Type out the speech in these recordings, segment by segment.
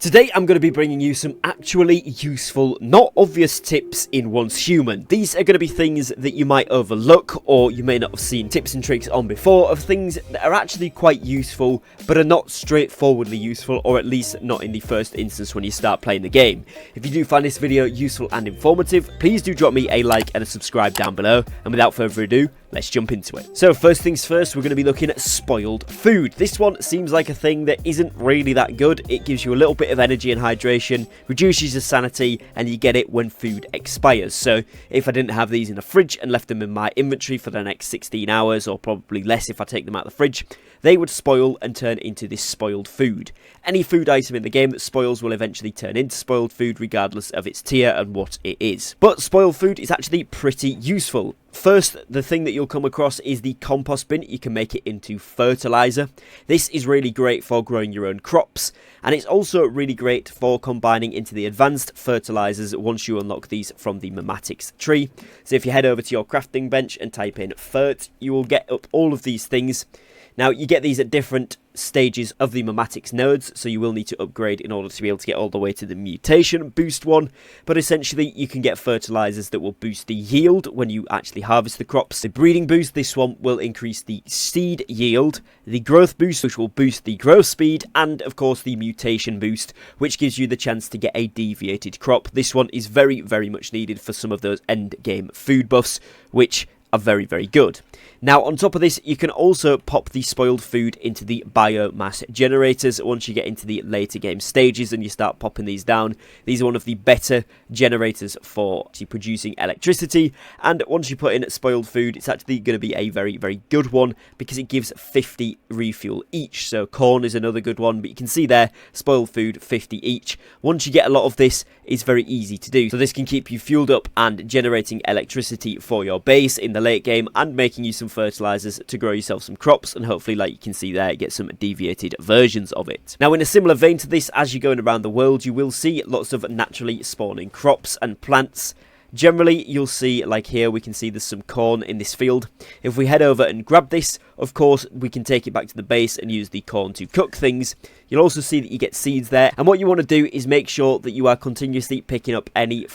Today I'm going to be bringing you some actually useful, not obvious tips in Once Human. These are going to be things that you might overlook or you may not have seen tips and tricks on before, of things that are actually quite useful but are not straightforwardly useful, or at least not in the first instance when you start playing the game. If you do find this video useful and informative, please do drop me a like and a subscribe down below, and without further ado, let's jump into it. So first things first, we're going to be looking at spoiled food. This one seems like a thing that isn't really that good. It gives you a little bit of energy and hydration, reduces your sanity, and you get it when food expires. So if I didn't have these in a fridge and left them in my inventory for the next 16 hours, or probably less if I take them out of the fridge, they would spoil and turn into this spoiled food. Any food item in the game that spoils will eventually turn into spoiled food regardless of its tier and what it is. But spoiled food is actually pretty useful. First, the thing that you'll come across is the compost bin. You can make it into fertilizer. This is really great for growing your own crops, and it's also really great for combining into the advanced fertilizers once you unlock these from the mematics tree. So if you head over to your crafting bench and type in fert, you will get up all of these things. Now, you get these at different stages of the mematics nodes, so you will need to upgrade in order to be able to get all the way to the mutation boost one, but essentially you can get fertilizers that will boost the yield when you actually harvest the crops. The breeding boost, this one will increase the seed yield, the growth boost, which will boost the growth speed, and of course the mutation boost, which gives you the chance to get a deviated crop. This one is very, very much needed for some of those end game food buffs, which are very, very good. Now, on top of this, you can also pop the spoiled food into the biomass generators once you get into the later game stages and you start popping these down. These are one of the better generators for producing electricity, and once you put in spoiled food, it's actually going to be a very, very good one because it gives 50 refuel each. So corn is another good one, but you can see there, spoiled food 50 each. Once you get a lot of this, it's very easy to do. So this can keep you fueled up and generating electricity for your base in the late game, and making you some fertilizers to grow yourself some crops, and hopefully, like you can see there, get some deviated versions of it. Now, in a similar vein to this, as you're going around the world, you will see lots of naturally spawning crops and plants. Generally, you'll see, like here, we can see there's some corn in this field. If we head over and grab this, of course, we can take it back to the base and use the corn to cook things. You'll also see that you get seeds there, and what you want to do is make sure that you are continuously picking up any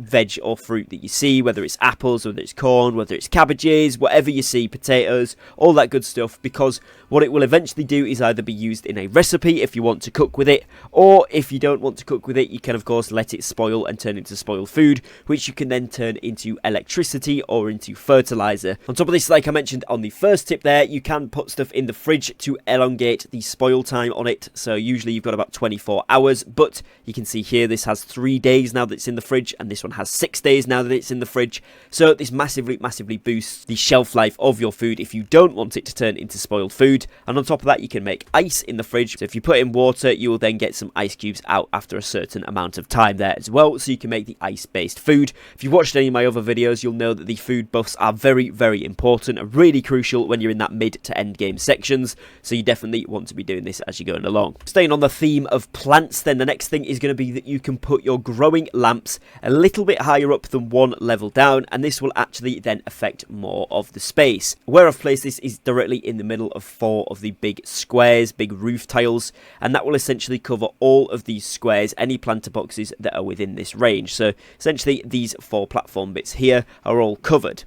veg or fruit that you see, whether it's apples, whether it's corn, whether it's cabbages, whatever you see, potatoes, all that good stuff, because what it will eventually do is either be used in a recipe if you want to cook with it, or if you don't want to cook with it, you can of course let it spoil and turn into spoiled food, which you can then turn into electricity or into fertilizer. On top of this, like I mentioned on the first tip there, you can put stuff in the fridge to elongate the spoil time on it. So usually you've got about 24 hours, but you can see here this has 3 days now that it's in the fridge, and this one has 6 days now that it's in the fridge. So this massively boosts the shelf life of your food if you don't want it to turn into spoiled food. And on top of that, you can make ice in the fridge. So if you put in water, you will then get some ice cubes out after a certain amount of time there as well, so you can make the ice-based food. If you've watched any of my other videos, you'll know that the food buffs are very, very important and really crucial when you're in that mid to end game sections. So you definitely want to be doing this as you're going along. Staying on the theme of plants, then the next thing is going to be that you can put your growing lamps a little bit higher up than one level down, and this will actually then affect more of the space. Where I've placed this is directly in the middle of 4 of the big squares, big roof tiles, and that will essentially cover all of these squares, any planter boxes that are within this range. So essentially these 4 platform bits here are all covered.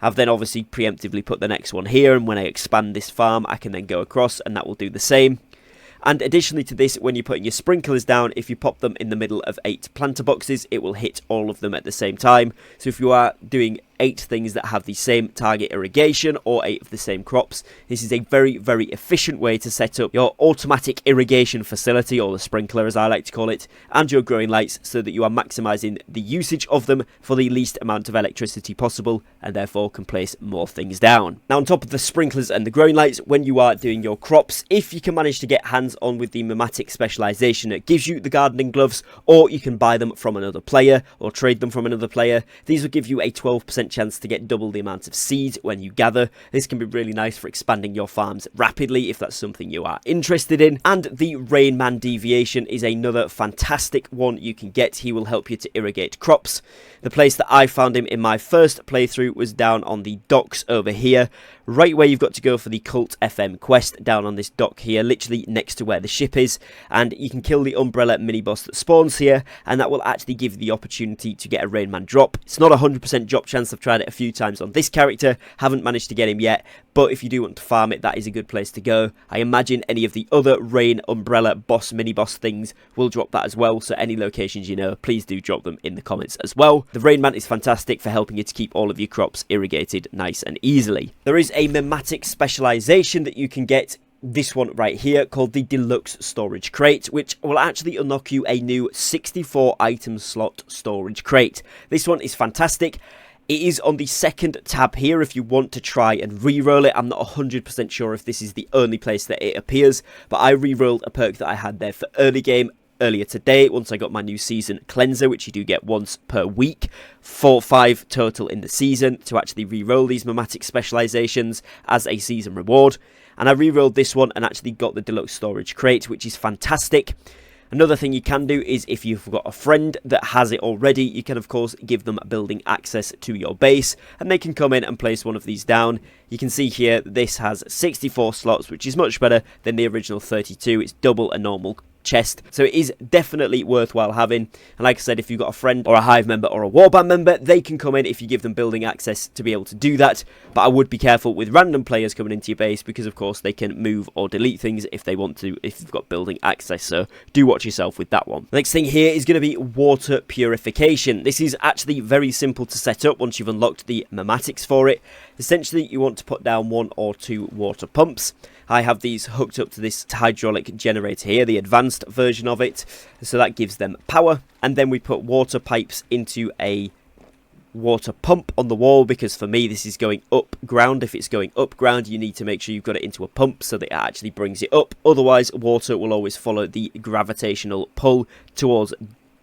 I've then obviously preemptively put the next one here, and when I expand this farm I can then go across and that will do the same. And additionally to this, when you're putting your sprinklers down, if you pop them in the middle of 8 planter boxes, it will hit all of them at the same time. So if you are doing 8 things that have the same target irrigation, or 8 of the same crops, this is a very, very efficient way to set up your automatic irrigation facility, or the sprinkler as I like to call it, and your growing lights, so that you are maximizing the usage of them for the least amount of electricity possible, and therefore can place more things down. Now, on top of the sprinklers and the growing lights, when you are doing your crops, if you can manage to get hands on with the mematic specialization, it gives you the gardening gloves, or you can buy them from another player or trade them from another player. These will give you a 12% chance to get double the amount of seeds when you gather. This can be really nice for expanding your farms rapidly if that's something you are interested in. And the Rain Man deviation is another fantastic one you can get. He will help you to irrigate crops. The place that I found him in my first playthrough was down on the docks over here. right where you've got to go for the Cult FM quest down on this dock here, literally next to where the ship is, and you can kill the Umbrella mini-boss that spawns here, and that will actually give you the opportunity to get a Rain Man drop. It's not a 100% drop chance. I've tried it a few times on this character, haven't managed to get him yet, but if you do want to farm it, that is a good place to go. I imagine any of the other Rain, Umbrella, Boss, Mini-Boss things will drop that as well, so any locations you know, please do drop them in the comments as well. The Rain Man is fantastic for helping you to keep all of your crops irrigated nice and easily. There is a Mematic specialization that you can get, this one right here, called the Deluxe Storage Crate, which will actually unlock you a new 64 item slot storage crate. This one is fantastic. It is on the second tab here if you want to try and reroll it. I'm not 100% sure if this is the only place that it appears, but I rerolled a perk that I had there for early game earlier today once I got my new season cleanser, which you do get once per week, 5 total in the season, to actually reroll these Mematic specializations as a season reward. And I rerolled this one and actually got the Deluxe Storage Crate, which is fantastic. Another thing you can do is if you've got a friend that has it already, you can of course give them building access to your base, and they can come in and place one of these down. You can see here this has 64 slots, which is much better than the original 32. It's double a normal chest, so it is definitely worthwhile having. And like I said, if you've got a friend or a Hive member or a Warband member, they can come in if you give them building access to be able to do that. But I would be careful with random players coming into your base, because of course they can move or delete things if they want to, if you've got building access, so do watch yourself with that one. Next thing here is going to be water purification. This is actually very simple to set up once you've unlocked the Mematics for it. Essentially, you want to put down 1 or 2 water pumps. I have these hooked up to this hydraulic generator here, the advanced version of it, so that gives them power. And then we put water pipes into a water pump on the wall, because for me this is going up ground. If it's going up ground, you need to make sure you've got it into a pump so that it actually brings it up. Otherwise, water will always follow the gravitational pull towards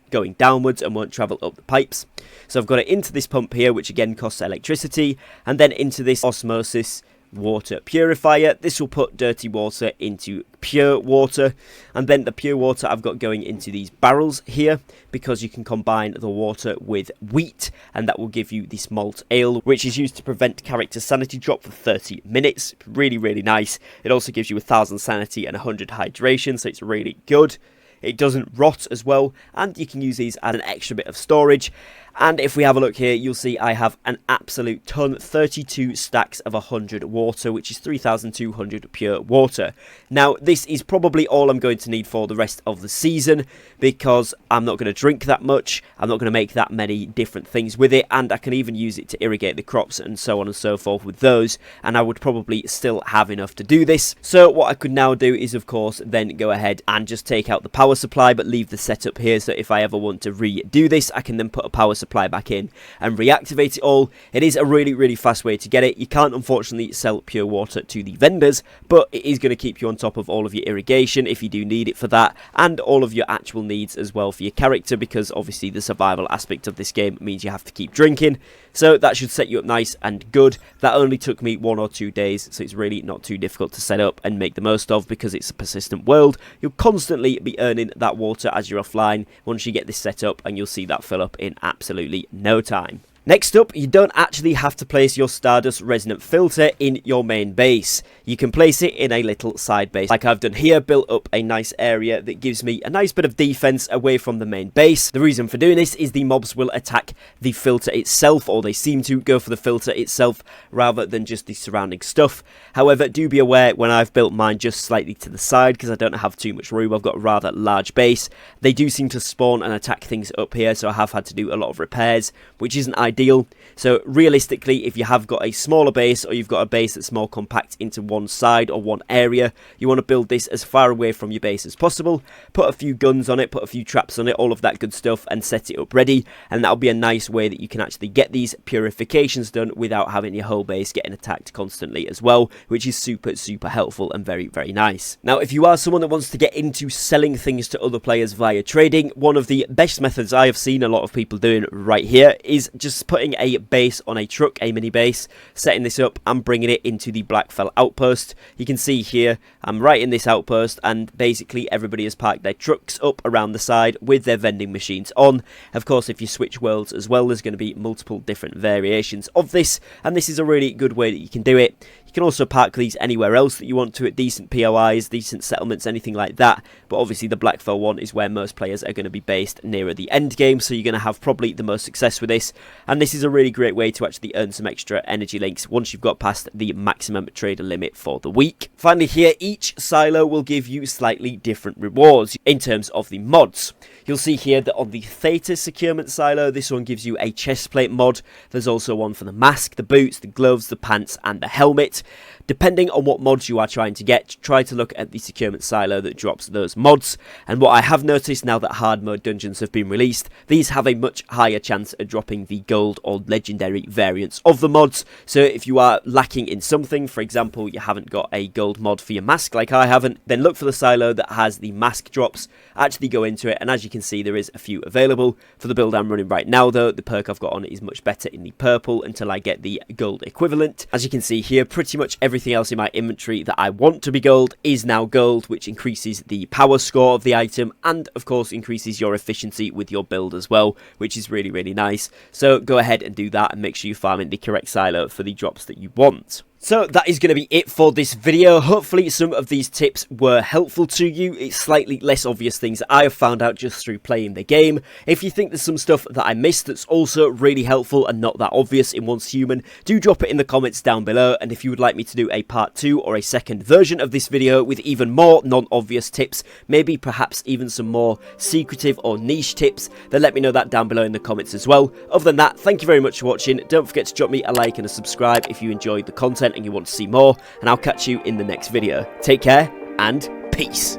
going downwards and won't travel up the pipes. So I've got it into this pump here, which again costs electricity, and then into this osmosis water purifier. This will put dirty water into pure water, and then the pure water I've got going into these barrels here, because you can combine the water with wheat, and that will give you this malt ale, which is used to prevent character sanity drop for 30 minutes. Really, really nice. It also gives you 1000 sanity and 100 hydration, so it's really good. It doesn't rot as well, and you can use these as an extra bit of storage. And if we have a look here, you'll see I have an absolute ton, 32 stacks of 100 water, which is 3200 pure water. Now, this is probably all I'm going to need for the rest of the season, because I'm not going to drink that much, I'm not going to make that many different things with it, and I can even use it to irrigate the crops and so on and so forth with those, and I would probably still have enough to do this. So what I could now do is, of course, then go ahead and just take out the power supply, but leave the setup here, so if I ever want to redo this, I can then put a power supply back in and reactivate it all. It is a really, really fast way to get it. You can't unfortunately sell pure water to the vendors, but it is going to keep you on top of all of your irrigation if you do need it for that, and all of your actual needs as well for your character, because obviously the survival aspect of this game means you have to keep drinking. So that should set you up nice and good. That only took me 1 or 2 days, so it's really not too difficult to set up and make the most of, because it's a persistent world. You'll constantly be earning that water as you're offline once you get this set up, and you'll see that fill up in absolutely no time. Next up, you don't actually have to place your Stardust Resonant filter in your main base. You can place it in a little side base, like I've done here, built up a nice area that gives me a nice bit of defense away from the main base. The reason for doing this is the mobs will attack the filter itself, or they seem to go for the filter itself rather than just the surrounding stuff. However, do be aware, when I've built mine just slightly to the side, because I don't have too much room, I've got a rather large base, they do seem to spawn and attack things up here, so I have had to do a lot of repairs, which isn't ideal. So realistically, if you have got a smaller base, or you've got a base that's more compact into one side or one area, you want to build this as far away from your base as possible. Put a few guns on it, put a few traps on it, all of that good stuff, and set it up ready, and that'll be a nice way that you can actually get these purifications done without having your whole base getting attacked constantly as well, which is super, super helpful and very, very nice. Now, if you are someone that wants to get into selling things to other players via trading, one of the best methods I have seen a lot of people doing right here is just putting a base on a truck, a mini base, setting this up and bringing it into the Blackfell outpost. You can see here I'm right in this outpost, and basically everybody has parked their trucks up around the side with their vending machines on. Of course, if you switch worlds as well, there's going to be multiple different variations of this, and this is a really good way that you can do it. You You can also park these anywhere else that you want to at decent POIs, decent settlements, anything like that. But obviously the Blackfell one is where most players are going to be based nearer the end game, so you're going to have probably the most success with this. And this is a really great way to actually earn some extra energy links once you've got past the maximum trader limit for the week. Finally here, each silo will give you slightly different rewards in terms of the mods. You'll see here that on the Theta securement silo, this one gives you a chestplate mod. There's also one for the mask, the boots, the gloves, the pants and the helmet. Depending on what mods you are trying to get, try to look at the securement silo that drops those mods. And what I have noticed now that hard mode dungeons have been released, these have a much higher chance of dropping the gold or legendary variants of the mods. So if you are lacking in something, for example, you haven't got a gold mod for your mask like I haven't, then look for the silo that has the mask drops, actually go into it, and as you can see there is a few available. For the build I'm running right now though, the perk I've got on is much better in the purple until I get the gold equivalent. As you can see here, pretty much everything else in my inventory that I want to be gold is now gold, which increases the power score of the item and of course increases your efficiency with your build as well, which is really, really nice. So go ahead and do that and make sure you farm in the correct silo for the drops that you want. So that is going to be it for this video. Hopefully some of these tips were helpful to you. It's slightly less obvious things that I have found out just through playing the game. If you think there's some stuff that I missed that's also really helpful and not that obvious in Once Human, do drop it in the comments down below. And if you would like me to do a part 2 or a second version of this video with even more non-obvious tips, maybe perhaps even some more secretive or niche tips, then let me know that down below in the comments as well. Other than that, thank you very much for watching. Don't forget to drop me a like and a subscribe if you enjoyed the content and you want to see more, and I'll catch you in the next video. Take care and peace.